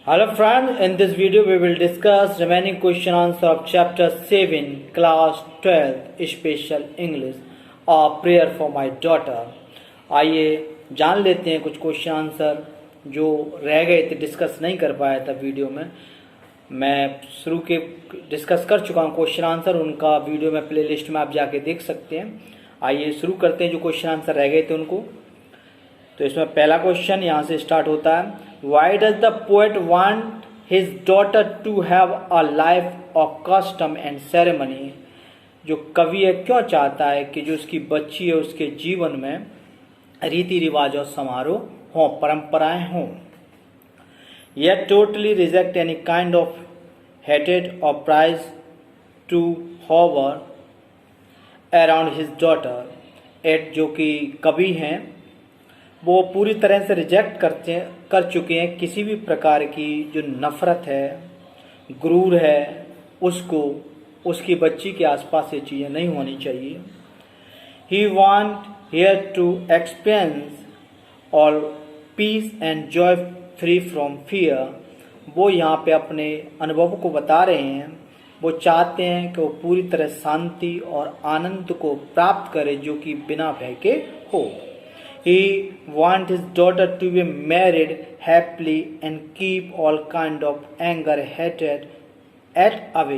Hello friends, in this video we will discuss remaining question answer of chapter 7 class 12 special English a prayer for my daughter। आइए जान लेते हैं कुछ question answer जो रह गए थे, डिस्कस नहीं कर पाया था वीडियो में। मैं शुरू के डिस्कस कर चुका हूँ क्वेश्चन आंसर, उनका वीडियो में प्लेलिस्ट में आप जाके देख सकते हैं। आइए शुरू करते हैं जो क्वेश्चन आंसर रह गए थे उनको। तो इसमें पहला क्वेश्चन यहाँ से स्टार्ट होता है, why does the poet want his daughter to have a life of custom and ceremony. जो कवि है क्यों चाहता है कि जो उसकी बच्ची है उसके जीवन में रीति रिवाज और समारोह हों, परंपराएं हों। यह totally reject any kind of हेटेड और pride to hover around his daughter. At जो कि कवि हैं वो पूरी तरह से रिजेक्ट कर चुके हैं किसी भी प्रकार की जो नफरत है, गुरूर है, उसको उसकी बच्ची के आसपास ये चीज़ें नहीं होनी चाहिए। He want here to experience all peace and joy free from fear. वो यहाँ पे अपने अनुभव को बता रहे हैं। वो चाहते हैं कि वो पूरी तरह शांति और आनंद को प्राप्त करे जो कि बिना भय के हो। He wants his daughter to be married happily and keep all kind of anger, hatred at away।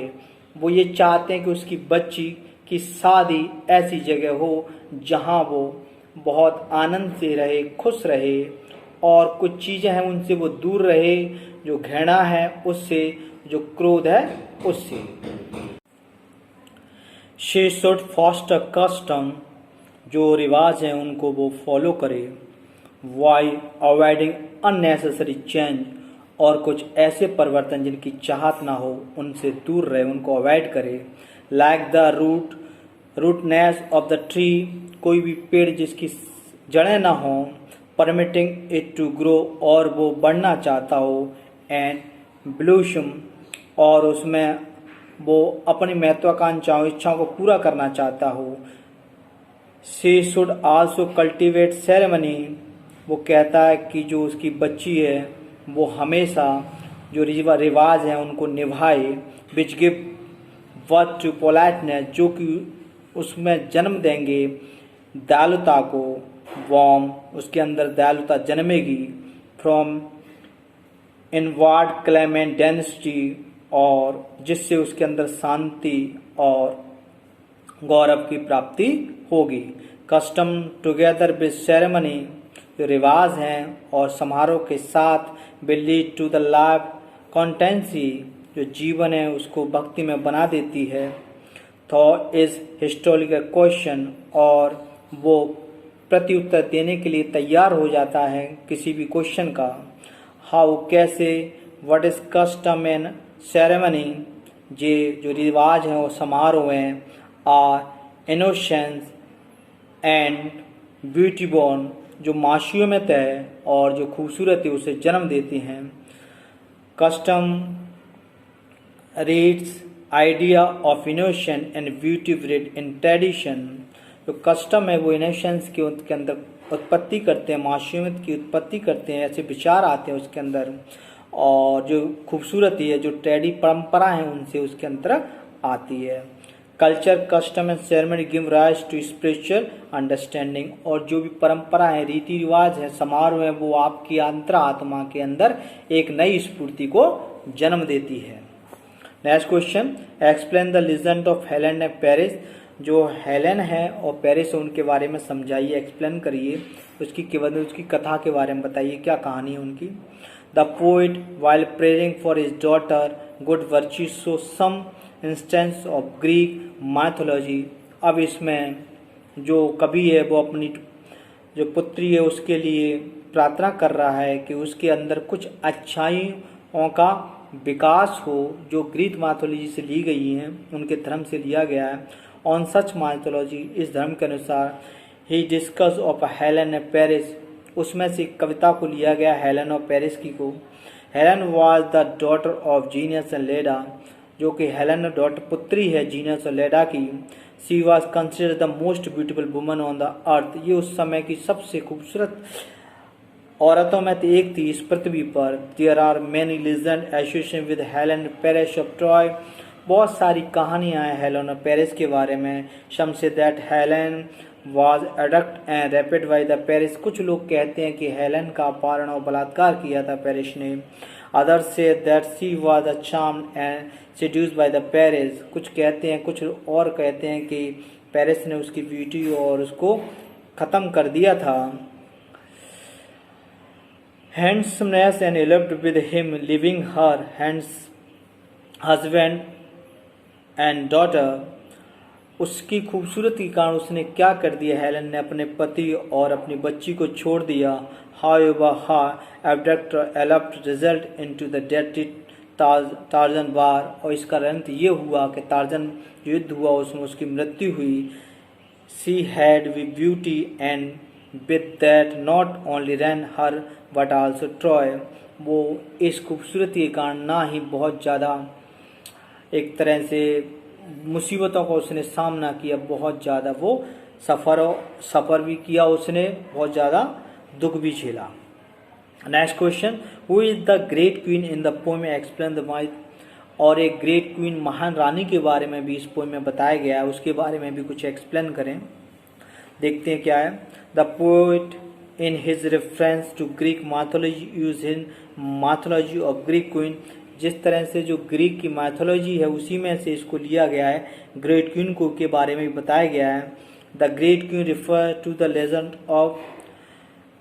वो ये चाहते हैं कि उसकी बच्ची की शादी ऐसी जगह हो जहाँ वो बहुत आनंद से रहे, खुश रहे, और कुछ चीज़ें हैं उनसे वो दूर रहे, जो घृणा है उससे, जो क्रोध है उससे। She should foster custom, जो रिवाज हैं उनको वो फॉलो करे। वाई अवॉइडिंग अननेसेसरी चेंज, और कुछ ऐसे परिवर्तन जिनकी चाहत ना हो उनसे दूर रहे, उनको अवॉइड करे। Like the rootness of the tree, कोई भी पेड़ जिसकी जड़ें ना हो, परमिटिंग इट टू ग्रो, और वो बढ़ना चाहता हो, एंड ब्लूशम, और उसमें वो अपनी महत्वाकांक्षाओं इच्छाओं को पूरा करना चाहता हो। She should also cultivate ceremony, वो कहता है कि जो उसकी बच्ची है वो हमेशा जो रिवाज हैं उनको निभाए। which give birth to politeness, जो कि उसमें जन्म देंगे दयालुता को। warm, उसके अंदर दयालुता जन्मेगी। from inward clemency, और जिससे उसके अंदर शांति और गौरव की प्राप्ति होगी। कस्टम टुगेदर विद सेरेमनी, जो रिवाज हैं और समारोह के साथ, will lead to the life constancy, जो जीवन है उसको भक्ति में बना देती है। तो इज हिस्टोरिकल क्वेश्चन, और वो प्रत्युत्तर देने के लिए तैयार हो जाता है किसी भी क्वेश्चन का। हाउ, कैसे, what is custom and ceremony, जो रिवाज हैं और समारोह हैं, are innocence and beauty born, जो मासूमियत है और जो खूबसूरत है उसे जन्म देती हैं। Custom reads idea of innocence and beauty breed in tradition, जो कस्टम है वो इनोसेंस के अंदर उत्पत्ति करते हैं, मासूमियत की उत्पत्ति करते हैं, ऐसे विचार आते हैं उसके अंदर, और जो खूबसूरती है जो परंपरा है उनसे उसके अंदर आती है। Culture, custom and ceremony give rise to spiritual understanding, और जो भी परंपरा है, रीति रिवाज है, समारोह है, वो आपकी अंतरात्मा के अंदर एक नई स्फूर्ति को जन्म देती है। Next question, explain the legend of Helen and Paris, जो हेलेन है और पेरिस है उनके बारे में समझाइए, एक्सप्लेन करिए, उसकी कथा के बारे में बताइए, क्या कहानी है उनकी। The poet while praying for his daughter good virtue so some instance of Greek mythology. अब इसमें जो कवि है वो अपनी जो पुत्री है उसके लिए प्रार्थना कर रहा है कि उसके अंदर कुछ अच्छाइयों का विकास हो जो ग्रीक माइथोलॉजी से ली गई हैं, उनके धर्म से लिया गया है। ऑन सच माइथोलॉजी, इस धर्म के अनुसार, he discuss of Helen and Paris, उसमें से कविता को लिया गया हेलेन और पेरिस की को। Helen was the daughter of genius and Leda, जो कि हेलेन डॉटर पुत्री है जीनियस और लेडा की। She was considered the most beautiful woman on the earth, ये उस समय की सबसे खूबसूरत औरतों में तो एक थी इस पृथ्वी पर। There are many legend association with Helen Paris of Troy. बहुत सारी कहानियां हैं हेलेन और पेरिस के बारे में। Some say that Helen was abduct and raped by the Paris. कुछ लोग कहते हैं कि हेलेन का अपहरण और बलात्कार किया था पेरिस ने। Others say that she was a charmed and सेड्यूस्ड bye the Paris. कुछ कहते हैं, कुछ और कहते हैं कि पेरिस ने उसकी ब्यूटी और उसको ख़त्म कर दिया था। Handsomeness and eloped with him, leaving her husband and daughter। उसकी खूबसूरती के कारण उसने क्या कर दिया, हेलन ने अपने पति और अपनी बच्ची को छोड़ दिया। However, her abductor eloped result into the deadly Trojan war. और इसका अंत ये हुआ कि टार्जन युद्ध हुआ, उसमें उसकी मृत्यु हुई। She had with beauty and with that not only ran her but also Troy। वो इस खूबसूरती के कारण ना ही बहुत ज़्यादा एक तरह से मुसीबतों का उसने सामना किया, बहुत ज़्यादा वो सफ़र भी किया, उसने बहुत ज़्यादा दुख भी झेला। Next question, who is the great queen in the poem explain the माइथ। और एक ग्रेट क्वीन महान रानी के बारे में भी इस पोएम में बताया गया है, उसके बारे में भी कुछ एक्सप्लेन करें। देखते हैं क्या है। The poet in his reference to Greek mythology use in mythology of Greek queen. जिस तरह से जो ग्रीक की माइथोलॉजी है उसी में से इसको लिया गया है। ग्रेट क्वीन को के बारे में भी बताया गया है। The great queen refer to the legend of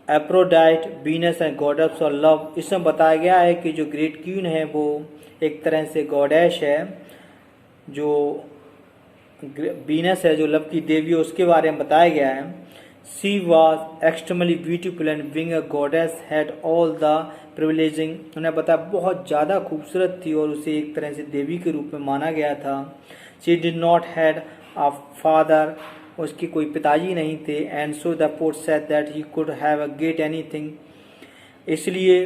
Aphrodite Venus and goddess of love. इसमें बताया गया है कि जो ग्रेट क्वीन है वो एक तरह से गॉडेस है, जो वीनस है जो लव की देवी है, उसके बारे में बताया गया है। She was extremely beautiful and being a goddess had all the privileging. उन्हें बताया बहुत ज़्यादा खूबसूरत थी और उसे एक तरह से देवी के रूप में माना गया था। She did not had a father. उसके कोई पिताजी नहीं थे। And so the poet said that he could have a get anything. इसलिए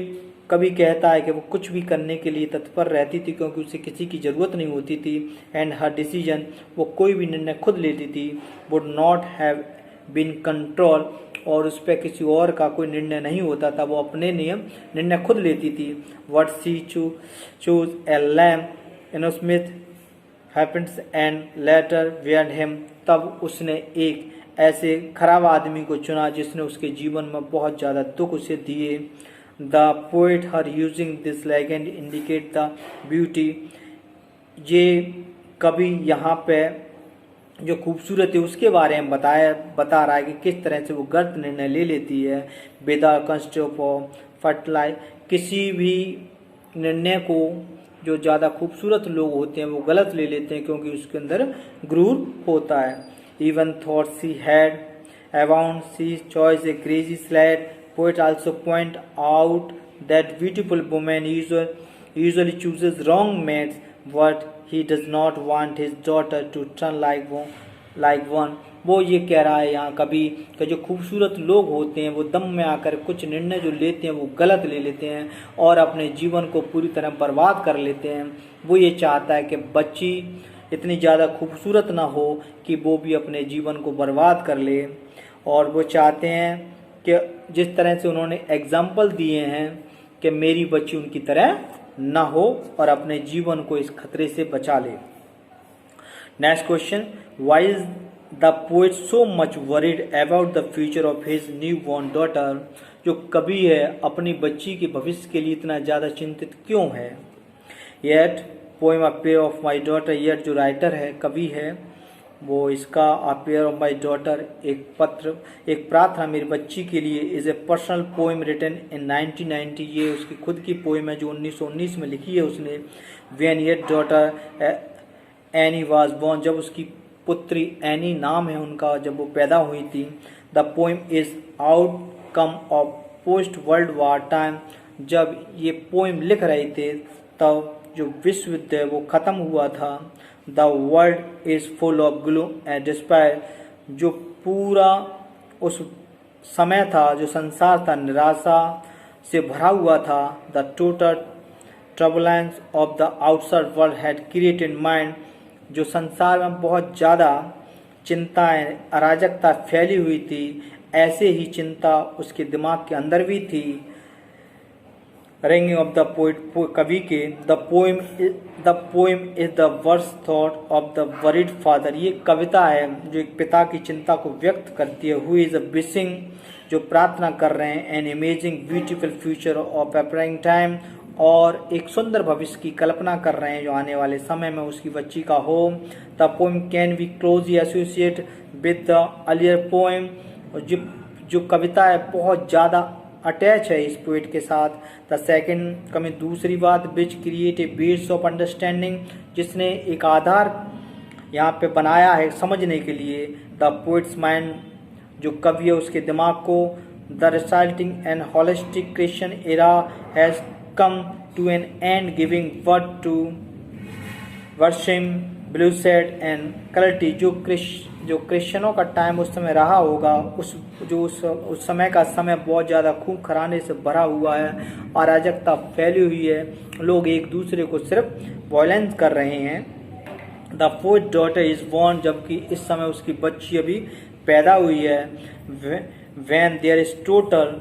कभी कहता है कि वो कुछ भी करने के लिए तत्पर रहती थी क्योंकि उसे किसी की ज़रूरत नहीं होती थी। एंड हर डिसीजन, वो कोई भी निर्णय खुद लेती थी। Would not have been control, और उस पर किसी और का कोई निर्णय नहीं होता था, वो अपने निर्णय खुद लेती थी। What she choose a lamp in Smith happens and later weird him. तब उसने एक ऐसे खराब आदमी को चुना जिसने उसके जीवन में बहुत ज़्यादा दुख उसे दिए। The poet her using this legend indicate the beauty. ये कवि यहाँ पे जो खूबसूरत है उसके बारे में बता रहा है कि किस तरह से वो गलत निर्णय ले लेती है। बेदा कंस्ट्रोप फर्टिलाइज, किसी भी निर्णय को जो ज़्यादा खूबसूरत लोग होते हैं वो गलत ले लेते हैं क्योंकि उसके अंदर गुरूर होता है। Even thought she had abound she choice a crazy salad. Poet also point out that beautiful women usually chooses wrong mates, but he does not want his daughter to turn like one। वो ये कह रहा है यहाँ कभी कि जो खूबसूरत लोग होते हैं वो दम में आकर कुछ निर्णय जो लेते हैं वो गलत ले लेते हैं और अपने जीवन को पूरी तरह बर्बाद कर लेते हैं। वो ये चाहता है कि बच्ची इतनी ज़्यादा खूबसूरत ना हो कि वो भी अपने जीवन को बर्बाद कर ले। और वो चाहते हैं कि जिस तरह से उन्होंने एग्जाम्पल दिए हैं कि मेरी बच्ची उनकी तरह ना हो और अपने जीवन को इस खतरे से बचा ले। Next question, why is the poet so much worried about the future of his new born daughter. जो कवि है अपनी बच्ची के भविष्य के लिए इतना ज़्यादा चिंतित क्यों है। Yeats poem a prayer of my daughter. Yeats जो राइटर है कवि है वो इसका a prayer of my daughter एक पत्र एक प्रार्थना मेरी बच्ची के लिए is a personal poem written in 1990। ये उसकी खुद की पोएम है जो 1919 में लिखी है उसने। When Yeats daughter Anne was born, जब उसकी पुत्री एनी नाम है उनका, जब वो पैदा हुई थी। The poem is outcome of post world war time. जब ये पोएम लिख रहे थे तब जो विश्व युद्ध है वो ख़त्म हुआ था। The world is full of gloom and despair. जो पूरा उस समय था, जो संसार था, निराशा से भरा हुआ था। The total turbulence of the outside world had created mind. जो संसार में बहुत ज़्यादा चिंताएं, अराजकता फैली हुई थी। ऐसे ही चिंता उसके दिमाग के अंदर भी थी। रिंगिंग ऑफ द पोइट, कवि के the poem is the worst thought of the worried father. ये कविता है जो एक पिता की चिंता को व्यक्त करती है। हु इज अ विशिंग, जो प्रार्थना कर रहे हैं, an imagining beautiful future of appearing time, और एक सुंदर भविष्य की कल्पना कर रहे हैं जो आने वाले समय में उसकी बच्ची का हो। The poem can be closely associate with the earlier poem, जो कविता है बहुत ज़्यादा अटैच है इस पोइट के साथ। द सेकेंड कमिंग, दूसरी बात, which create a base of understanding, जिसने एक आधार यहाँ पे बनाया है समझने के लिए। द पोइट्स माइंड, जो कवि है उसके दिमाग को। The resulting end holistic Christian era has come to an end, giving word to worship bloodshed and cruelty, जो क्रिश्चियनों का टाइम उस समय रहा होगा, उस समय का समय बहुत ज़्यादा खून खराने से भरा हुआ है, अराजकता फैली हुई है, लोग एक दूसरे को सिर्फ वायलेंस कर रहे हैं। The fourth daughter is born, जबकि इस समय उसकी बच्ची अभी पैदा हुई है। व्हेन देयर इज टोटल,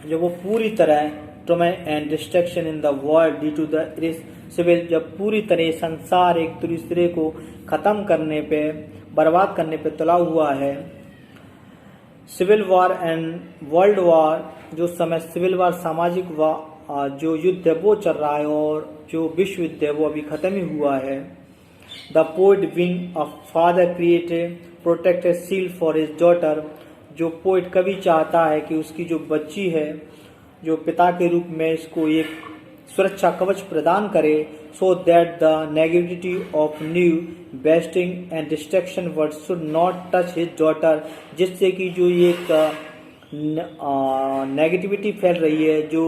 जब वो पूरी तरह torment and destruction in the world due to the civil, जब पूरी तरह संसार एक दूसरे को खत्म करने पे, बर्बाद करने पे तुला हुआ है। Civil war and world war, जो समय सिविल वॉर सामाजिक जो युद्ध है वो चल रहा है, और जो विश्व युद्ध है वो अभी खत्म ही हुआ है। The poet wing a father created protected shield for his daughter, जो पोइट कभी चाहता है कि उसकी जो बच्ची है, जो पिता के रूप में इसको एक सुरक्षा कवच प्रदान करे, so that the negativity of new beasting and destruction world should not touch his daughter, जिससे कि जो ये नेगेटिविटी फैल रही है जो,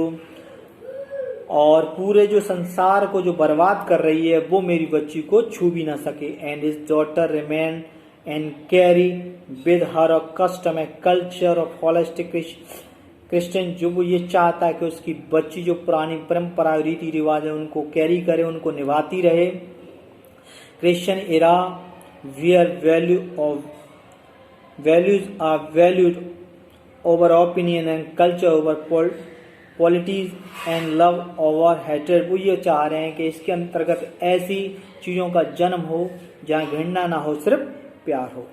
और पूरे जो संसार को जो बर्बाद कर रही है, वो मेरी बच्ची को छू भी ना सके। And his daughter remain and carry with her a custom a culture of holistic Christian, जो वो ये चाहता है कि उसकी बच्ची जो पुरानी परंपरा रीति रिवाज है उनको कैरी करे, उनको निभाती रहे। Christian era where values are valued over opinion and culture over politics and love over hated, वो ये चाह रहे हैं कि इसके अंतर्गत ऐसी चीज़ों का जन्म हो जहाँ घृणा ना हो, सिर्फ प्यार हो।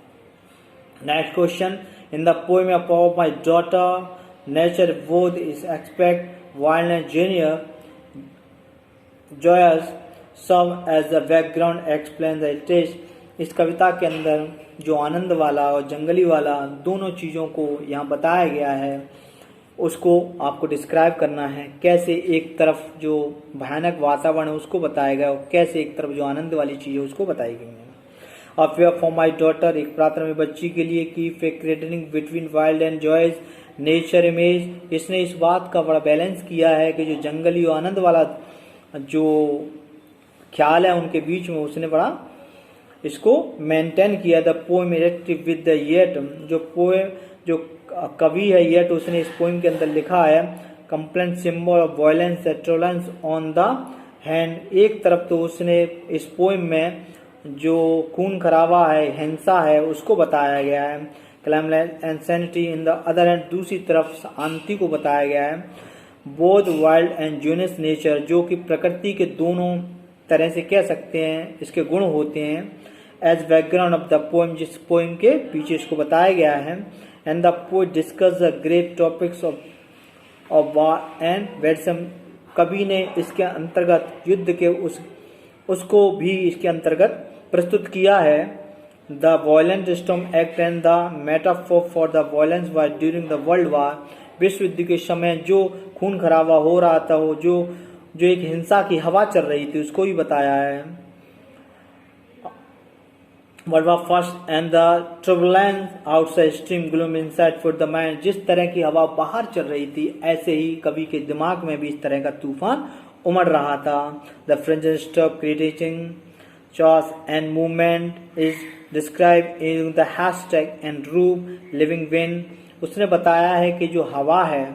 Next question, in the poem of my daughter nature both is expect wild and joyous serve as the background explain the test. इस कविता के अंदर जो आनंद वाला और जंगली वाला दोनों चीज़ों को यहाँ बताया गया है, उसको आपको डिस्क्राइब करना है। कैसे एक तरफ जो भयानक वातावरण है उसको बताया गया और कैसे एक तरफ जो आनंद वाली चीज़ है उसको बताई गई है। A fair for my daughter, एक प्रार्थना में बच्ची के लिए, keep a crediting between wild and joys nature image. इसने इस बात का बड़ा बैलेंस किया है कि जो जंगली और आनंद वाला जो ख्याल है उनके बीच में उसने बड़ा इसको मेंटेन किया। The poem erective with the Yeats, जो कवि है येट, उसने इस पोएम के अंदर लिखा है complete symbol of violence turbulence on the hand. एक तरफ तो उसने इस पोएम में जो खून खराबा है, हिंसा है, उसको बताया गया है। Calmness and sanity in the other hand, दूसरी तरफ शांति को बताया गया है। Both wild and genius nature, जो कि प्रकृति के दोनों तरह से कह सकते हैं इसके गुण होते हैं। As background of the poem, जिस पोएम के पीछे इसको बताया गया है। And the poet discuss the great topics of war and वेडसम, कवि ने इसके अंतर्गत युद्ध के उसको भी इसके अंतर्गत प्रस्तुत किया है। The violent storm act and the metaphor for the violence war during the world war, विश्व युद्ध के समय जो खून खराबा हो रहा था, वो जो एक हिंसा की हवा चल रही थी उसको भी बताया है। What was first and the turbulence outside stream gloom inside for the mind, जिस तरह की हवा बाहर चल रही थी ऐसे ही कवि के दिमाग में भी इस तरह का तूफान उमड़ रहा था। The French stop creating chaos and movement is described in the hashtag and room living wind, उसने बताया है कि जो हवा है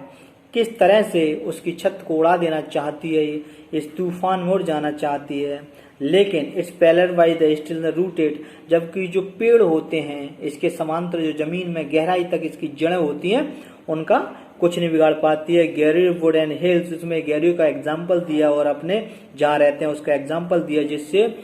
किस तरह से उसकी छत को उड़ा देना चाहती है, इस तूफान में उड़ जाना चाहती है। लेकिन it's pallor by the still rooted, जबकि जो पेड़ होते हैं इसके समांतर जो जमीन में गहराई तक इसकी जड़ें होती हैं उनका कुछ नहीं बिगाड़ पाती है। गैरी वुड एंड हिल्स, उसमें गैरी का एग्जाम्पल दिया और अपने जहाँ रहते हैं उसका एग्जाम्पल दिया, जिससे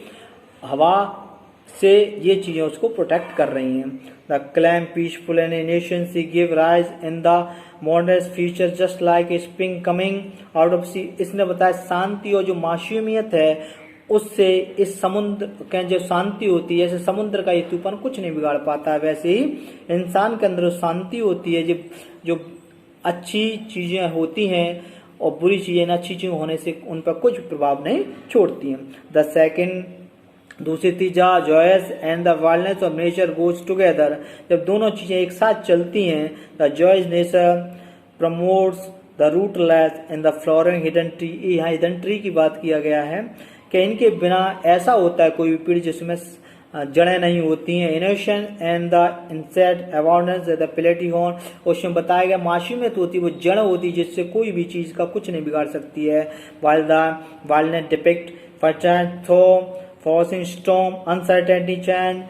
हवा से ये चीजें उसको प्रोटेक्ट कर रही हैं। The calm peaceful and nation she give rise in the modern future just like a spring coming out of sea. इसने बताया शांति और जो मासूमियत है उससे इस समुद्र के जो शांति होती है, जैसे समुद्र का ये तूफान कुछ नहीं बिगाड़ पाता है, वैसे ही इंसान के अंदर शांति होती है। जो अच्छी चीजें होती हैं और बुरी चीजें अच्छी चीजें होने से उन पर कुछ प्रभाव नहीं छोड़ती हैं। द सेकेंड, दूसरी थी जहाँ joyous and the wildness of nature goes together, जब दोनों चीजें एक साथ चलती हैं। The joyous nature promotes the rootless and the flowering hidden tree, यहाँ हिडन ट्री की बात किया गया है कि इनके बिना ऐसा होता है कोई भी पेड़ जिसमें जड़ें नहीं होती हैं। Innocence and the insect awareness the प्लेटिहॉर्न, उसमें बताया गया मासूमियत होती है, वो जड़ होती है जिससे कोई भी चीज का कुछ नहीं बिगाड़ सकती है। While the wildness depict fertile through forcing storm, uncertainty change,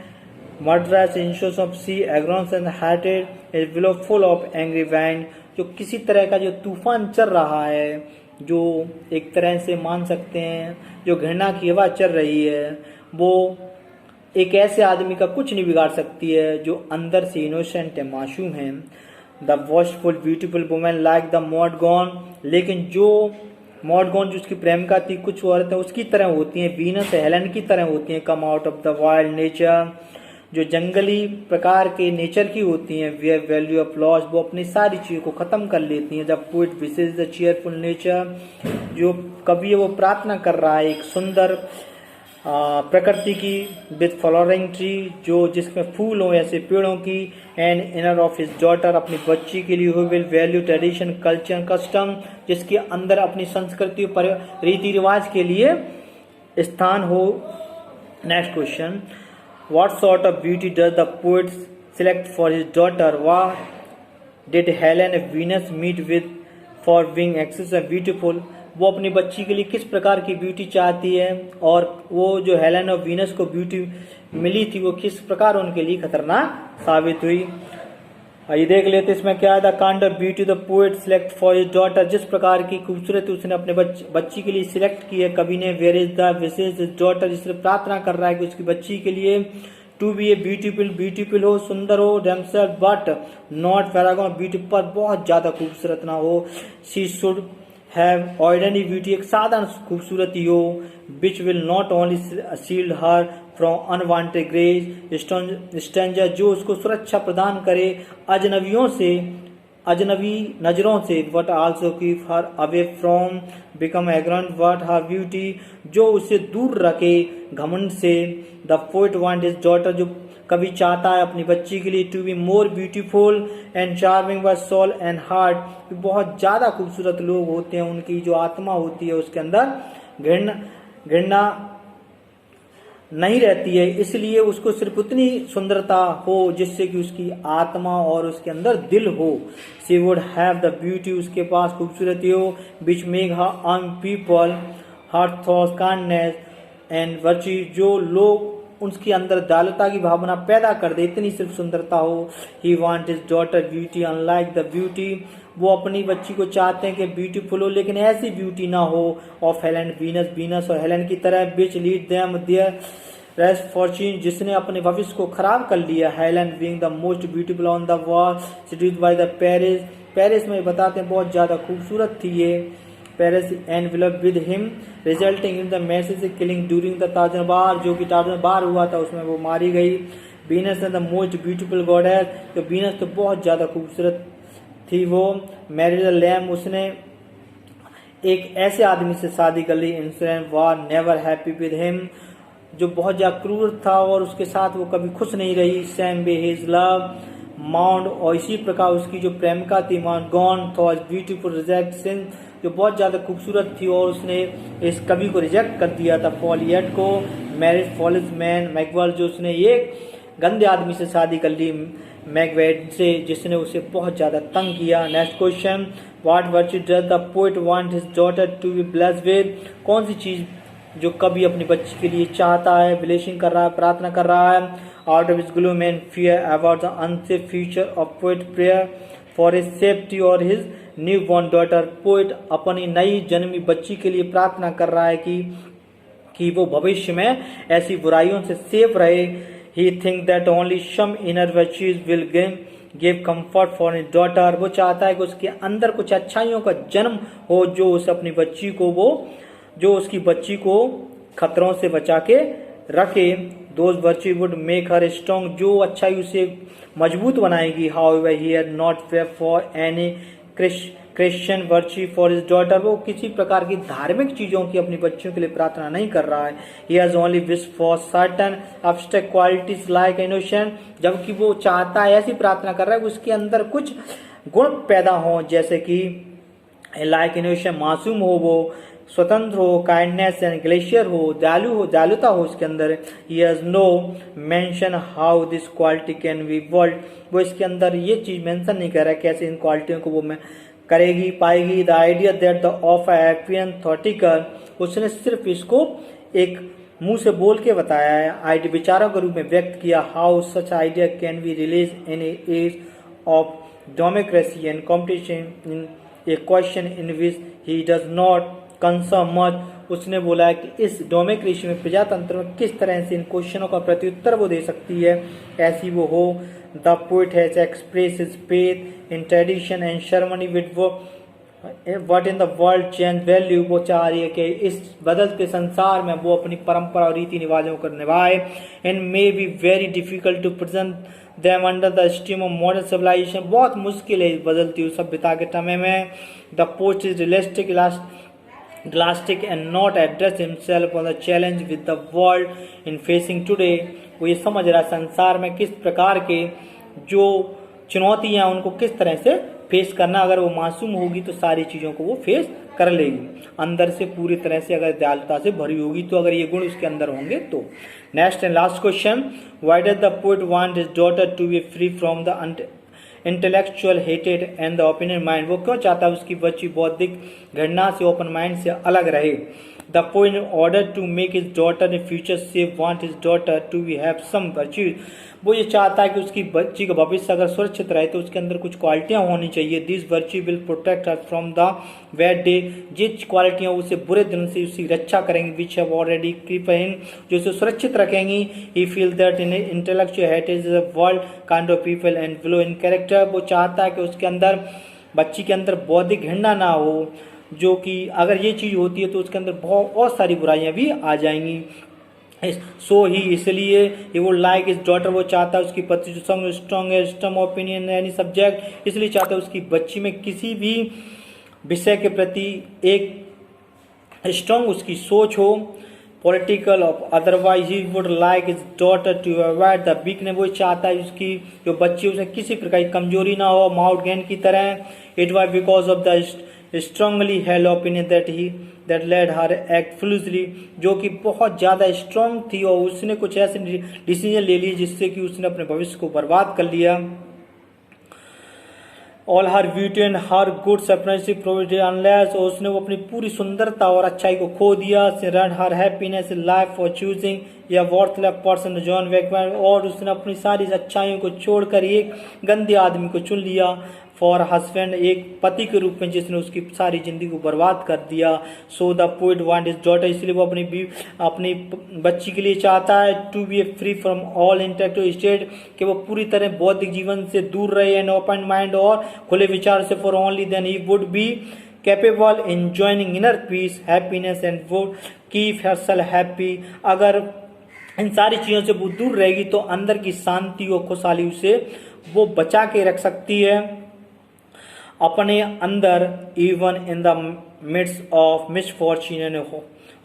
murderous inches of sea, aggrons and hatred is below full of angry wind। जो किसी तरह का जो तूफान चल रहा है, जो एक तरह से मान सकते हैं जो घृणा की हवा चल रही है, वो एक ऐसे आदमी का कुछ नहीं बिगाड़ सकती है जो अंदर से इनोसेंट है, मासूम है। The wishful beautiful women like the Maud Gonne, लेकिन जो मॉडगॉन जो उसकी प्रेमिका थी कुछ औरतें उसकी तरह होती हैं, वीनस हेलेन की तरह होती हैं। Come out of the wild nature, जो जंगली प्रकार के नेचर की होती हैं। वेयर वैल्यू ऑफ लॉस, वो अपनी सारी चीजों को खत्म कर लेती हैं। जब poet wishes the cheerful nature, जो कवि है वो प्रार्थना कर रहा है एक सुंदर प्रकृति की, विद फ्लोरिंग ट्री, जो जिसमें फूल हो ऐसे पेड़ों की। And inner of his daughter, अपनी बच्ची के लिए, who will value tradition culture custom, जिसके अंदर अपनी संस्कृति रीति रिवाज के लिए स्थान हो। Next question, what sort of beauty does the poet select for his daughter? What did Helen Venus meet with for being excessive beautiful? वो अपनी बच्ची के लिए किस प्रकार की ब्यूटी चाहती है और वो जो हेलेन और वीनस को ब्यूटी मिली थी वो किस प्रकार उनके लिए खतरनाक साबित हुई। ये देख लेते इसमें क्या है। The kind of beauty the poet select for his daughter, जिस प्रकार की खूबसूरती उसने अपने बच्ची के लिए सिलेक्ट की है कवि ने। Where is the wishes daughter, जिससे प्रार्थना कर रहा है कि उसकी बच्ची के लिए टू बी ए ब्यूटीफुल हो, सुंदर हो, themselves but not paragon, beautiful बहुत ज्यादा खूबसूरत ना हो। She should have ordinary beauty, एक साधारण खूबसूरती हो। Which will not only shield her from unwanted gaze stranger, जो उसको सुरक्षा प्रदान करे अजनबियों से, अजनबी नजरों से। But also keep her away from become arrogant but her beauty, जो उसे दूर रखे घमंड से। The poet want his daughter, जो कभी चाहता है अपनी बच्ची के लिए, to be more beautiful and charming by soul and heart, बहुत ज्यादा खूबसूरत लोग होते हैं, उनकी जो आत्मा होती है उसके अंदर घृणा नहीं रहती है, इसलिए उसको सिर्फ उतनी सुंदरता हो जिससे कि उसकी आत्मा और उसके अंदर दिल हो। She would have the beauty, उसके पास खूबसूरती हो, which make her an people her thoughts kindness and virtue, जो लोग उसके अंदर दयालुता की भावना पैदा कर दे, इतनी सिर्फ सुंदरता हो। He want his daughter beauty unlike the beauty, वो अपनी बच्ची को चाहते हैं कि ब्यूटीफुल हो लेकिन ऐसी ब्यूटी ना हो ऑफ हेलेन वीनस और हेलेन की तरह, which lead them their rest fortune, जिसने अपने भविष्य को खराब कर लिया। Helen being the most beautiful on the world, seduced by the Paris में बताते हैं बहुत ज्यादा खूबसूरत थी ये Paris, envelop with him resulting in the message killing during the Trojan war, जो कि टार्जन बार हुआ था उसमें वो मारी गई। Venus the most beautiful goddess, तो वीनस तो बहुत ज्यादा खूबसूरत थी वो। मैरिड द लैम, उसने एक ऐसे आदमी से शादी कर ली। Incident was never happy with him, जो बहुत ज्यादा क्रूर था और उसके साथ वो कभी खुश नहीं रही। Same by his love Maud, और इसी प्रकार उसकी जो प्रेमिका थी Maud Gonne though beautiful reject since, जो बहुत ज्यादा खूबसूरत थी और उसने इस कवि को रिजेक्ट कर दिया था पॉलियट को। मैरिज फॉलिस मैन मैकवल, जो उसने एक गंदे आदमी से शादी कर ली, मैकबेथ से, जिसने उसे बहुत ज़्यादा तंग किया। Next question, what virtue does the poet want his daughter to be blessed with? कौन सी चीज़ जो कभी अपनी बच्ची के लिए चाहता है, ब्लेसिंग कर रहा है, प्रार्थना कर रहा है? Out of his gloom and fear about the unsafe future of poet prayer for his safety और his new born daughter. Poet अपनी नई जन्मी बच्ची के लिए प्रार्थना कर रहा है कि वो भविष्य में ऐसी बुराइयों से सेफ रहे। He thinks that only some inner virtues will give comfort for his daughter। वो चाहता है कि उसके अंदर कुछ अच्छाइयों का जन्म हो जो उसे अपनी बच्ची को जो उसकी बच्ची को खतरों से बचा के रखे। Those virtues would make her strong। जो अच्छाई उसे मजबूत बनाएगी। However, he had not prayed for any Christian virtue for his daughter. वो किसी प्रकार की धार्मिक चीजों की अपनी बच्चियों के लिए प्रार्थना नहीं कर रहा है। He has only wish for certain abstract qualities like innocence. जबकि वो चाहता है, ऐसी प्रार्थना कर रहा है उसके अंदर कुछ गुण पैदा हो, जैसे कि लाइक इनोसेंस, मासूम हो, वो स्वतंत्र हो, काइंडनेस एंड ग्लेशियर हो, दयालुता हो उसके अंदर। He has no mention how this quality can be world. वो इसके अंदर ये चीज मेंशन नहीं कर रहा है कैसे इन क्वालिटियों को वो मैं करेगी, पाएगी। The idea that the of एपियन थॉटिकल, उसने सिर्फ इसको एक मुंह से बोल के बताया है, आइडिया विचारों के रूप में व्यक्त किया। How such idea can be release in age of democracy and competition in a question in which he does not concern much. उसने बोला है कि इस डेमोक्रेसी में, प्रजातंत्र में किस तरह से इन क्वेश्चनों का प्रत्युत्तर वो दे सकती है, ऐसी वो हो। The poet has express his faith in tradition and ceremony with what in the world change value. वो चाह रही है कि इस बदलते संसार में वो अपनी परंपरा और रीति रिवाजों को निभाए। And may be very difficult to present them under the steam of modern civilization. बहुत मुश्किल है बदलती हुई सभ्यता के समय में। The poet is realistic, elastic and not address himself on the challenge with the world in facing today। वो ये समझ रहा है संसार में किस प्रकार के जो चुनौतियां उनको किस तरह से फेस करना। अगर वो मासूम होगी तो सारी चीजों को वो फेस कर लेगी, अंदर से पूरी तरह से अगर दयालुता से भरी होगी तो, अगर ये गुण उसके अंदर होंगे तो। Next and last question, why does the poet want his daughter to be free from the intellectual hated and the opinion mind. वो क्यों चाहता है उसकी बच्ची बौद्धिक घृणा से, ओपन माइंड से अलग रहे। The poet in order to make his daughter in future safe want his daughter to be have some virtues. वो ये चाहता है कि उसकी बच्ची का भविष्य अगर सुरक्षित रहे तो उसके अंदर कुछ क्वालिटियां होनी चाहिए। This virtue will protect her from the bad day. जिस क्वालिटियां उसे बुरे दिन से उसकी रक्षा करेंगी, which have already keep him, जो उसे सुरक्षित रखेंगी। He feel that in intellectual heritage is a world kind of people and flow in character. वो चाहता है कि उसके अंदर, बच्ची के अंदर बौद्धिक घृणा ना हो, जो कि अगर ये चीज होती है तो उसके अंदर बहुत सारी बुराइयां भी आ जाएंगी। सो ही, इसलिए ही वुड लाइक हिज डॉटर, वो चाहता है उसकी पति जो स्ट्रॉन्ग ओपिनियन एनी सब्जेक्ट, इसलिए चाहता है उसकी बच्ची में किसी भी विषय के प्रति एक स्ट्रॉन्ग उसकी सोच हो, पॉलिटिकल और otherwise. He would like his daughter to avoid the weakness. वो चाहता है उसकी जो बच्ची उसमें किसी प्रकार की कमजोरी ना हो, माउथ गैन की तरह। It was because of the strongly held opinion that led her act fluidly, जो कि बहुत ज्यादा स्ट्रांग थी और उसने कुछ ऐसे डिसीजन ले लिए जिससे कि उसने अपने भविष्य को बर्बाद कर लिया। All her beauty and her good suppressive provided unless, और उसने वो अपनी पूरी सुंदरता और अच्छाई को खो दिया। Run her happiness in life for choosing या वर्थलेस पर्सन जॉन वेकमैन, और उसने अपनी सारी अच्छाइयों को छोड़कर एक गंदे आदमी को चुन लिया फॉर हस्बैंड, एक पति के रूप में जिसने उसकी सारी जिंदगी को बर्बाद कर दिया। So the poet want his daughter, इसलिए वो अपनी बच्ची के लिए चाहता है to be free from all intellectual state, कि वो पूरी तरह बौद्धिक जीवन से दूर रहे एंड ओपन माइंड, और खुले विचार से। For only then he would be capable enjoying inner peace, happiness and would keep herself happy। अगर इन सारी चीजों से वो दूर रहेगी तो अंदर की शांति और खुशहाली उसे वो बचा के रख सकती है अपने अंदर, even in the midst of misfortune and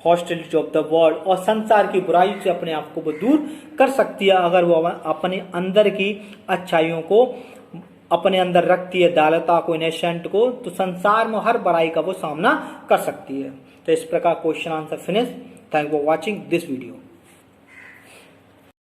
hostility of the world, और संसार की बुराई से अपने आप को वो दूर कर सकती है अगर वो अपने अंदर की अच्छाइयों को अपने अंदर रखती है, दयालुता को, इनोसेंट को, तो संसार में हर बुराई का वो सामना कर सकती है। तो इस प्रकार question answer finish. Thank for watching this video.